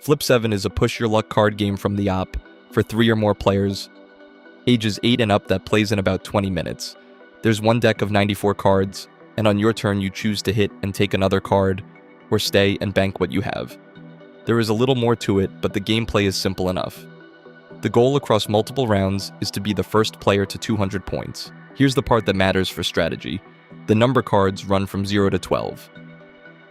Flip 7 is a push your luck card game from the Op for 3 or more players, ages 8 and up, that plays in about 20 minutes. There's one deck of 94 cards, and on your turn you choose to hit and take another card, or stay and bank what you have. There is a little more to it, but the gameplay is simple enough. The goal across multiple rounds is to be the first player to 200 points. Here's the part that matters for strategy. The number cards run from 0 to 12.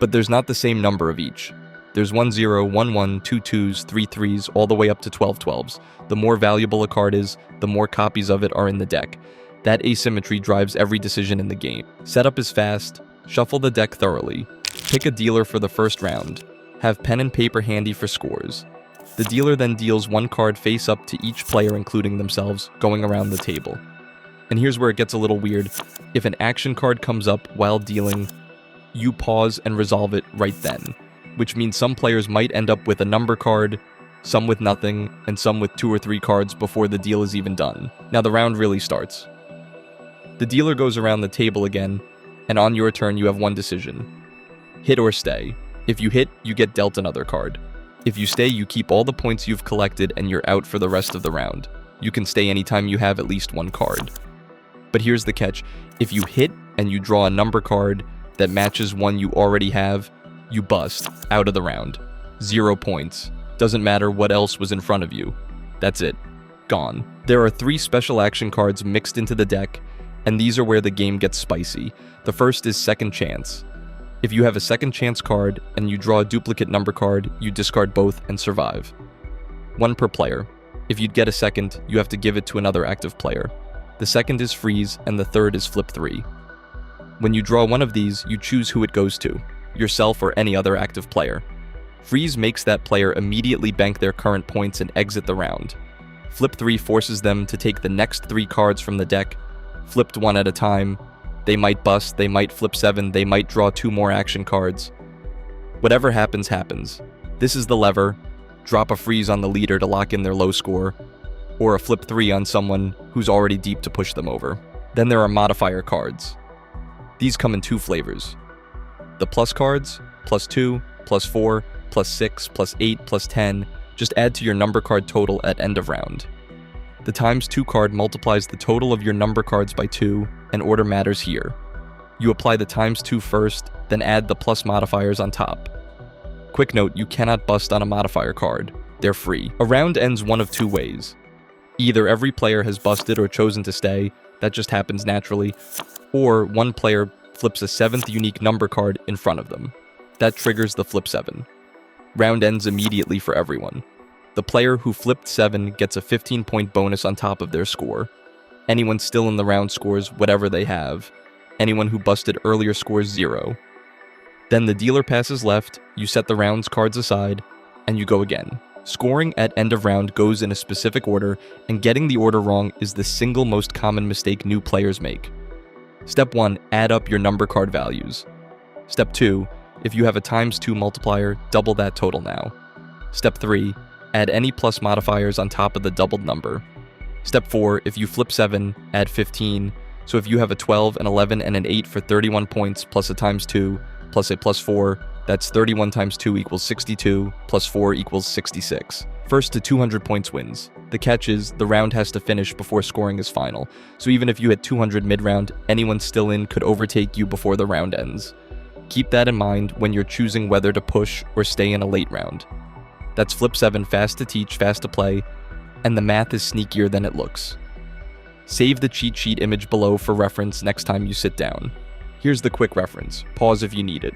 But there's not the same number of each. There's 1 0, 1 1, 2 2s, 3 3s, all the way up to 12 12s. The more valuable a card is, the more copies of it are in the deck. That asymmetry drives every decision in the game. Setup is fast, shuffle the deck thoroughly, pick a dealer for the first round, have pen and paper handy for scores. The dealer then deals one card face up to each player, including themselves, going around the table. And here's where it gets a little weird. If an action card comes up while dealing, you pause and resolve it right then, which means some players might end up with a number card, some with nothing, and some with 2 or 3 cards before the deal is even done. Now the round really starts. The dealer goes around the table again, and on your turn you have one decision. Hit or stay. If you hit, you get dealt another card. If you stay, you keep all the points you've collected and you're out for the rest of the round. You can stay anytime you have at least one card. But here's the catch. If you hit and you draw a number card that matches one you already have, you bust, out of the round. 0 points. Doesn't matter what else was in front of you. That's it. Gone. There are 3 special action cards mixed into the deck, and these are where the game gets spicy. The first is Second Chance. If you have a Second Chance card and you draw a duplicate number card, you discard both and survive. 1 per player. If you'd get a second, you have to give it to another active player. The second is Freeze, and the third is Flip 3. When you draw one of these, you choose who it goes to, yourself or any other active player. Freeze makes that player immediately bank their current points and exit the round. Flip 3 forces them to take the next 3 cards from the deck, flipped one at a time. They might bust, they might flip 7, they might draw 2 more action cards. Whatever happens, happens. This is the lever. Drop a freeze on the leader to lock in their low score, or a flip 3 on someone who's already deep to push them over. Then there are modifier cards. These come in 2 flavors. The plus cards, +2, +4, +6, +8, +10, just add to your number card total at end of round. The ×2 card multiplies the total of your number cards by 2, and order matters here. You apply the ×2 first, then add the plus modifiers on top. Quick note, you cannot bust on a modifier card. They're free. A round ends one of 2 ways. Either every player has busted or chosen to stay, that just happens naturally, or one player flips a 7th unique number card in front of them. That triggers the flip 7. Round ends immediately for everyone. The player who flipped 7 gets a 15-point bonus on top of their score. Anyone still in the round scores whatever they have. Anyone who busted earlier scores 0. Then the dealer passes left, you set the round's cards aside, and you go again. Scoring at end of round goes in a specific order, and getting the order wrong is the single most common mistake new players make. Step 1, add up your number card values. Step 2, if you have a ×2 multiplier, double that total now. Step 3, add any plus modifiers on top of the doubled number. Step 4, if you flip 7, add 15. So if you have a 12, an 11, and an 8 for 31 points plus a ×2 plus a +4, that's 31 × 2 equals 62, +4 equals 66. First to 200 points wins. The catch is, the round has to finish before scoring is final. So even if you hit 200 mid-round, anyone still in could overtake you before the round ends. Keep that in mind when you're choosing whether to push or stay in a late round. That's Flip 7, fast to teach, fast to play, and the math is sneakier than it looks. Save the cheat sheet image below for reference next time you sit down. Here's the quick reference. Pause if you need it.